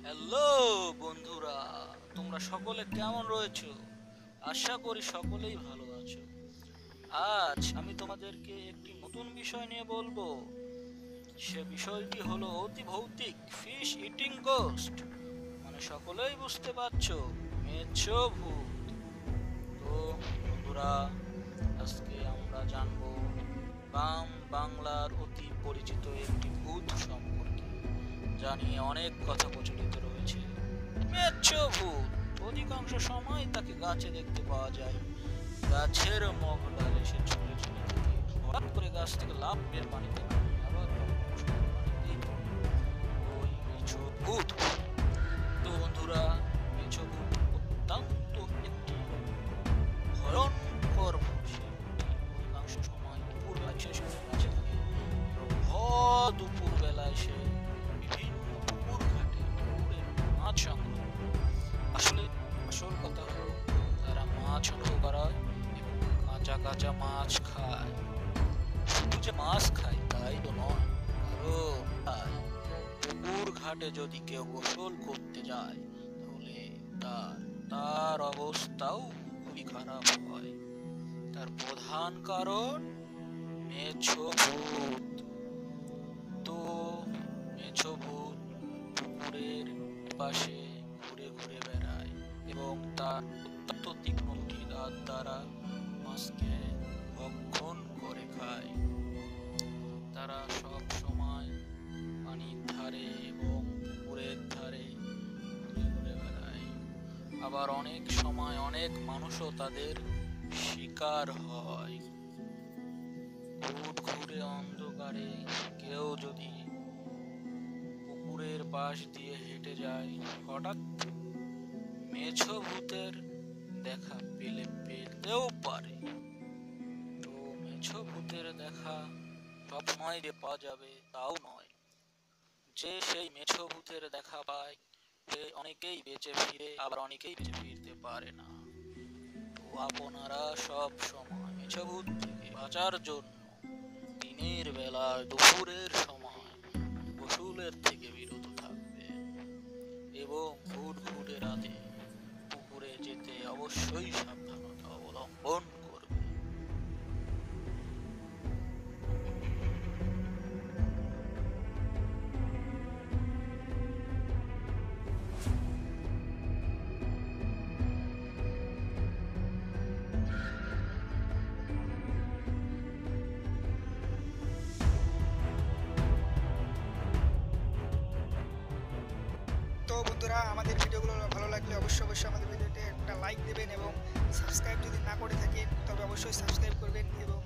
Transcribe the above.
Hello বন্ধুরা, তোমরা সকলে কেমন রয়েছো? আশা করি সকলেই ভালো আছো। আজ আমি তোমাদেরকে একটি নতুন বিষয় নিয়ে বলবো। সে বিষয়টি হলো অতি ভৌতিক ফিশ ইটিং গোস্ট, মানে সকলেই বুঝতে পারছো, মেছো ভূত। তো বন্ধুরা, আজকে আমরা জানবো বাংলার অতি পরিচিত একটি ভূত সম্পর্কে, যা নিয়ে অনেক কথা প্রচলিত রয়েছে। মেছো ভূত অধিকাংশ সময় তাকে গাছে দেখতে পাওয়া যায়। গাছের মগডাল এসে ঝুলে ঝুলে থাকে, হঠাৎ করে গাছ থেকে লাফ বের পানিতে নামে, আবার পানিতেই থাকে। ওই মেছো ভূত। তো বন্ধুরা, মেছো ভূত অত্যন্ত একটি ভয়ঙ্কর ভূত। সে অধিকাংশ সময় দুপুর বেলা বিশেষ করে গাছে থাকে। দুপুর বেলায় সে বিভিন্ন পুকুর ঘাটে পুকুরের মাছ সংগ্রহ করে। আসল কথা হলো, তারা মাছ সংগ্রহ করায় এবং কাঁচা কাঁচা মাছ খায়। শুধু যে মাছ খায় তাই তো নয়, কারণ পুকুর ঘাটে যদি কেউ গোসল করতে যায় তাহলে তার অবস্থাও খুবই খারাপ হয়। তার প্রধান কারণ মেছো ভূত। তো মেছো ভূত পুকুরের পাশে ঘুরে ঘুরে বেড়ায় এবং তার অত্যন্ত তীক্ষ্ণ দুটি দাঁত দ্বারা মাছকে ভক্ষণ করে খায়। তারা সব সময় পানির ধারে এবং পুকুরের ধারে ঘুরে ঘুরে বেড়ায়। আবার অনেক সময় অনেক মানুষও তাদের শিকার হয়। ঘুরে অন্ধকারে কেউ যদি পুকুরের পাশ দিয়ে হেঁটে যায়, হঠাৎ মেছো ভূতের দেখা পেতেও পারে। তো মেছো ভূতের দেখা সবসময় যে পাওয়া যাবে তাও নয়। যে সেই মেছো ভূতের দেখা পায় সে অনেকেই বেঁচে ফিরে, আবার অনেকেই বেঁচে ফিরতে পারে না। তো আপনারা সব সময় মেছো ভূত থেকে বাঁচার জন্য দিনের বেলা দুপুরের সময় গোসলের থেকে বিরত থাকবে এবং ঘুটঘুটে রাতে পুকুরে যেতে অবশ্যই সাবধানতা অবলম্বন করবে। তো বন্ধুরা, আমাদের ভিডিওগুলো ভালো লাগলে অবশ্যই আমাদের ভিডিওতে একটা লাইক দেবেন এবং সাবস্ক্রাইব যদি না করে থাকেন তবে অবশ্যই সাবস্ক্রাইব করবেন এবং